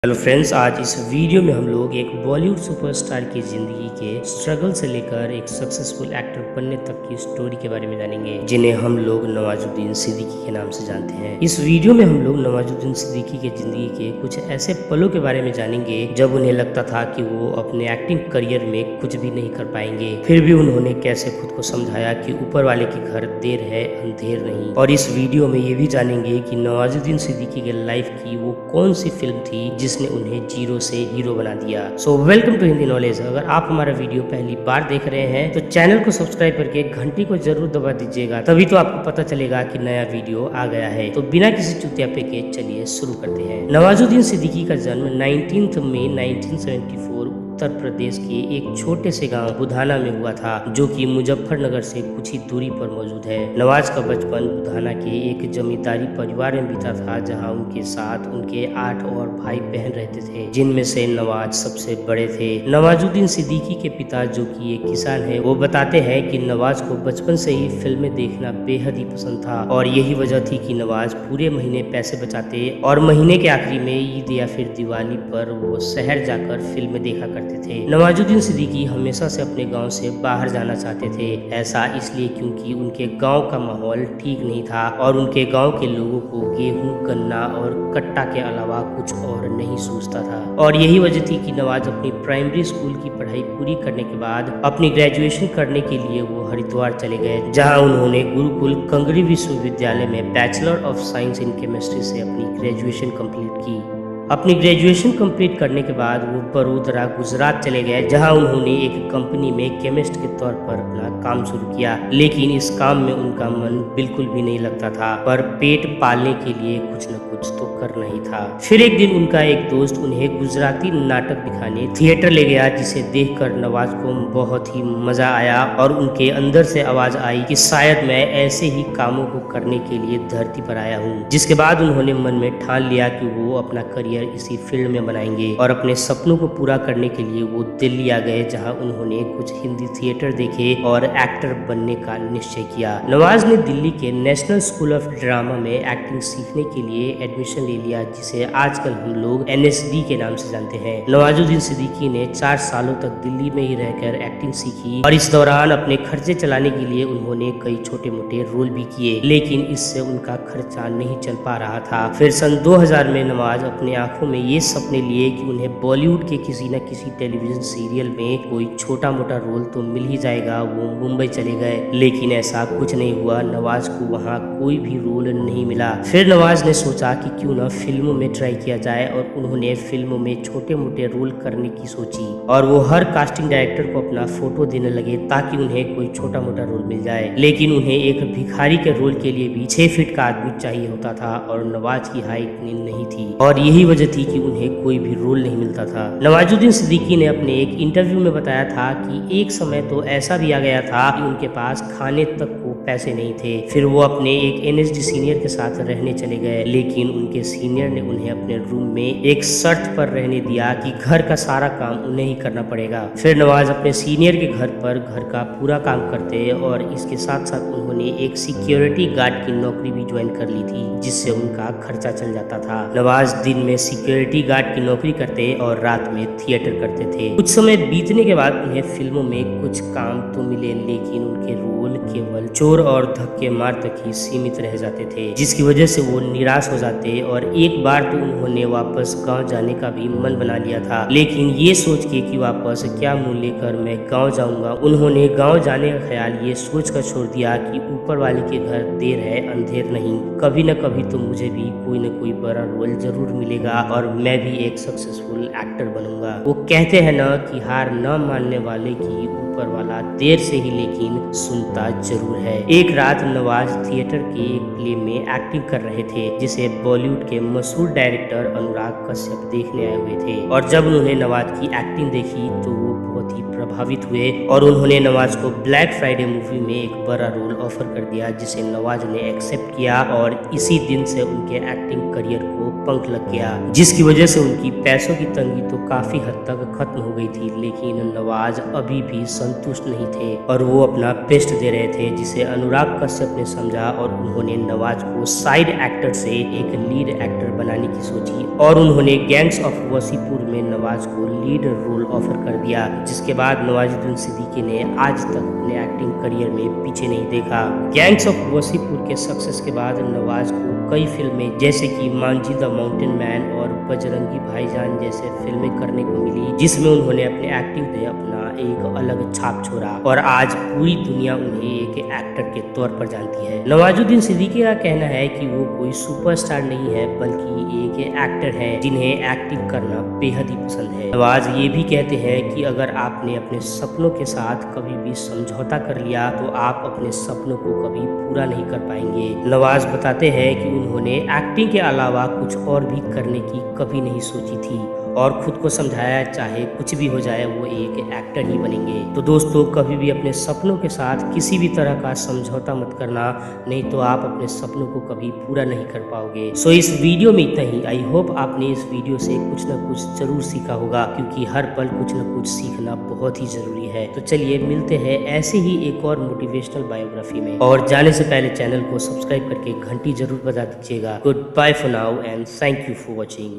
Hello friends, आज इस video में हम लोग एक बॉलीवुड सुपरस्टार की ज़िंदगी के स्ट्रगल से लेकर एक सक्सेसफुल एक्टर बनने तक की स्टोरी के बारे में जानेंगे, जिन्हें हम लोग नवाजुद्दीन सिद्दीकी के नाम से जानते हैं। इस वीडियो में हम लोग नवाजुद्दीन सिद्दीकी के ज़िंदगी के कुछ ऐसे पलों के बारे में जानेंगे जब उन्हें लगता था कि वो अपने एक्टिंग करियर में कुछ भी नहीं कर पाएंगे, फिर भी उन्होंने कैसे खुद को समझाया कि ऊपर वाले के घर देर है अंधेर नहीं। और इस वीडियो में ये भी जानेंगे कि नवाजुद्दीन सिद्दीकी के लाइफ की वो कौन सी फिल्म थी जिसने उन्हें जीरो से हीरो बना दिया। So welcome to Hindi knowledge. अगर आप हमारा वीडियो पहली बार देख रहे हैं तो चैनल को सब्सक्राइब करके घंटी को जरूर दबा दीजिएगा, तभी तो आपको पता चलेगा कि नया वीडियो आ गया है। तो बिना किसी चुतियापे के चलिए शुरू करते हैं। नवाजुद्दीन सिद्दीकी का जन्म 19 मई 1974 उत्तर प्रदेश के एक छोटे से गांव बुधाना में हुआ था, जो कि मुजफ्फरनगर से कुछ ही दूरी पर मौजूद है। नवाज का बचपन बुधाना के एक जमींदारी परिवार में बीता था, जहां उनके साथ उनके 8 और भाई बहन रहते थे, जिनमें से नवाज सबसे बड़े थे। नवाजुद्दीन सिद्दीकी के पिता, जो कि एक किसान है, वो बताते हैं कि नवाज को बचपन से ही फिल्में देखना बेहद ही पसंद था, और यही वजह थी कि नवाज पूरे महीने पैसे बचाते और महीने के आखिरी में ईद या फिर दिवाली पर वो शहर जाकर फिल्में देखा करते थे। नवाजुद्दीन सिद्दीकी हमेशा से अपने गांव से बाहर जाना चाहते थे। ऐसा इसलिए क्योंकि उनके गांव का माहौल ठीक नहीं था और उनके गांव के लोगों को गेहूं, गन्ना और कट्टा के अलावा कुछ और नहीं सूझता था। और यही वजह थी कि नवाज अपनी प्राइमरी स्कूल की पढ़ाई पूरी करने के बाद अपनी ग्रेजुएशन करने के लिए वो हरिद्वार चले गए, जहां उन्होंने गुरुकुल कंगरी विश्वविद्यालय में bachelor of science in chemistry से अपनी ग्रेजुएशन कंप्लीट की। अपनी ग्रेजुएशन कंप्लीट करने के बाद वो बड़ोदरा गुजरात चले गए, जहां उन्होंने एक कंपनी में केमिस्ट के तौर पर अपना काम शुरू किया। लेकिन इस काम में उनका मन बिल्कुल भी नहीं लगता था, पर पेट पालने के लिए कुछ न कुछ तो करना ही था। फिर एक दिन उनका एक दोस्त उन्हें गुजराती नाटक दिखाने थिएटर ले गया, जिसे देखकर नवाज को बहुत ही मजा आया और उनके अंदर से आवाज आई कि शायद मैं ऐसे ही कामों को करने के लिए धरती पर आया हूँ। जिसके बाद उन्होंने मन में ठान लिया कि वो अपना करियर इसी फील्ड में बनाएंगे, और अपने सपनों को पूरा करने के लिए वो दिल्ली आ गए, जहां उन्होंने कुछ हिंदी थिएटर देखे और एक्टर बनने का निश्चय किया। नवाज ने दिल्ली के नेशनल स्कूल ऑफ ड्रामा में एक्टिंग सीखने के लिए एडमिशन ले लिया, जिसे आजकल हम लोग NSD के नाम से जानते हैं। नवाजुद्दीन सिद्दीकी ने 4 सालों तक दिल्ली में ही रहकर एक्टिंग सीखी, और इस दौरान अपने खर्चे चलाने के लिए उन्होंने कई छोटे मोटे रोल भी किए, लेकिन इससे उनका खर्चा नहीं चल पा रहा था। फिर सन 2000 में नवाज अपने आंखों में ये सपने लिए कि उन्हें बॉलीवुड के किसी न किसी टेलीविजन सीरियल में कोई छोटा मोटा रोल तो मिल ही जाएगा। वो मुंबई चले गए, लेकिन ऐसा कुछ नहीं हुआ। नवाज को वहाँ कोई भी रोल नहीं मिला। फिर नवाज ने सोचा कि क्यों ना फिल्मों में ट्राई किया जाए, और उन्होंने फिल्मों में छोटे मोटे रोल करने की सोची, और वो हर कास्टिंग डायरेक्टर को अपना फोटो देने लगे ताकि उन्हें कोई छोटा मोटा रोल मिल जाए। लेकिन उन्हें एक भिखारी के रोल के लिए भी 6 फीट का आदमी चाहिए होता था, और नवाज की हाइट इतनी नहीं थी, और यही वजह थी कि उन्हें कोई भी रोल नहीं मिलता था। नवाजुद्दीन सिद्दीकी ने अपने एक इंटरव्यू में बताया था कि एक समय तो ऐसा भी आ गया था कि उनके पास खाने तक को पैसे नहीं थे। फिर वो अपने एक NSD सीनियर के साथ रहने चले गए, लेकिन उनके सीनियर ने उन्हें अपने रूम में एक शर्त पर रहने दिया कि घर का सारा काम उन्हें ही करना पड़ेगा। फिर नवाज अपने सीनियर के घर पर घर का पूरा काम करते, और इसके साथ साथ उन्होंने एक सिक्योरिटी गार्ड की नौकरी भी ज्वाइन कर ली थी, जिससे उनका खर्चा चल जाता था। नवाज दिन में सिक्योरिटी गार्ड की नौकरी करते और रात में थिएटर करते थे। कुछ समय बीतने के बाद उन्हें फिल्मों में कुछ काम तो मिले, लेकिन उनके रोल केवल चोर और धक्के मार तक ही सीमित रह जाते थे, जिसकी वजह से वो निराश हो जाते। और एक बार तो उन्होंने वापस गांव जाने का भी मन बना लिया था, लेकिन ये सोच के कि वापस क्या मुंह लेकर मैं गांव जाऊंगा, उन्होंने गांव जाने का ख्याल ये सोच कर छोड़ दिया कि ऊपर वाले के घर देर है अंधेर नहीं, कभी न कभी तो मुझे भी कोई न कोई बड़ा रोल जरूर मिलेगा और मैं भी एक सक्सेसफुल एक्टर बनूंगा। वो कहते हैं ना कि हार न मानने वाले की ऊपर वाला देर से ही लेकिन सुनता जरूर है। एक रात नवाज थिएटर के एक प्ले में एक्टिंग कर रहे थे, जिसे बॉलीवुड के मशहूर डायरेक्टर अनुराग कश्यप देखने आए हुए थे, और जब उन्होंने नवाज की एक्टिंग देखी तो वो बहुत ही प्रभावित हुए और उन्होंने नवाज को ब्लैक फ्राइडे मूवी में एक बड़ा रोल ऑफर कर दिया, जिसे नवाज ने एक्सेप्ट किया और इसी दिन से उनके एक्टिंग करियर को पंख लग गया, जिसकी वजह से उनकी पैसों की तंगी तो काफी हद तक खत्म हो गई थी। लेकिन नवाज अभी भी संतुष्ट नहीं थे और वो अपना बेस्ट दे रहे थे, जिसे अनुराग कश्यप ने समझा और उन्होंने नवाज को साइड एक्टर से एक लीड एक्टर बनाने की सोची और उन्होंने गैंग्स ऑफ वसीपुर में नवाज को लीड रोल ऑफर कर दिया, जिसके बाद नवाजुद्दीन सिद्दीकी ने आज तक अपने एक्टिंग करियर में पीछे नहीं देखा। गैंग्स ऑफ वसीपुर के सक्सेस के बाद नवाज को कई फिल्में जैसे कि मांझी द माउंटेन मैन और बजरंगी भाईजान जैसे फिल्में करने को मिली, जिसमें उन्होंने अपने एक्टिंग पे अपना एक अलग छाप छोड़ा और आज पूरी दुनिया उन्हें एक एक्टर के तौर पर जानती है। नवाजुद्दीन सिद्दीकी का कहना है कि वो कोई सुपरस्टार नहीं है बल्कि एक एक्टर है जिन्हें एक्टिंग करना बेहद ही पसंद है। नवाज ये भी कहते हैं कि अगर आपने अपने सपनों के साथ कभी भी समझौता कर लिया तो आप अपने सपनों को कभी पूरा नहीं कर पाएंगे। नवाज बताते हैं कि उन्होंने एक्टिंग के अलावा कुछ और भी करने की कभी नहीं सोची थी और खुद को समझाया चाहे कुछ भी हो जाए वो एक एक्टर ही बनेंगे। तो दोस्तों, कभी भी अपने सपनों के साथ किसी भी तरह का समझौता मत करना, नहीं तो आप अपने सपनों को कभी पूरा नहीं कर पाओगे। सो इस वीडियो में इतना ही। आई होप आपने इस वीडियो से कुछ ना कुछ जरूर सीखा होगा, क्योंकि हर पल कुछ ना कुछ सीखना बहुत ही जरूरी है। तो चलिए मिलते हैं ऐसे ही एक और मोटिवेशनल बायोग्राफी में, और जाने से पहले चैनल को सब्सक्राइब करके घंटी जरूर बजा दीजिएगा। Good bye for now and thank you for watching.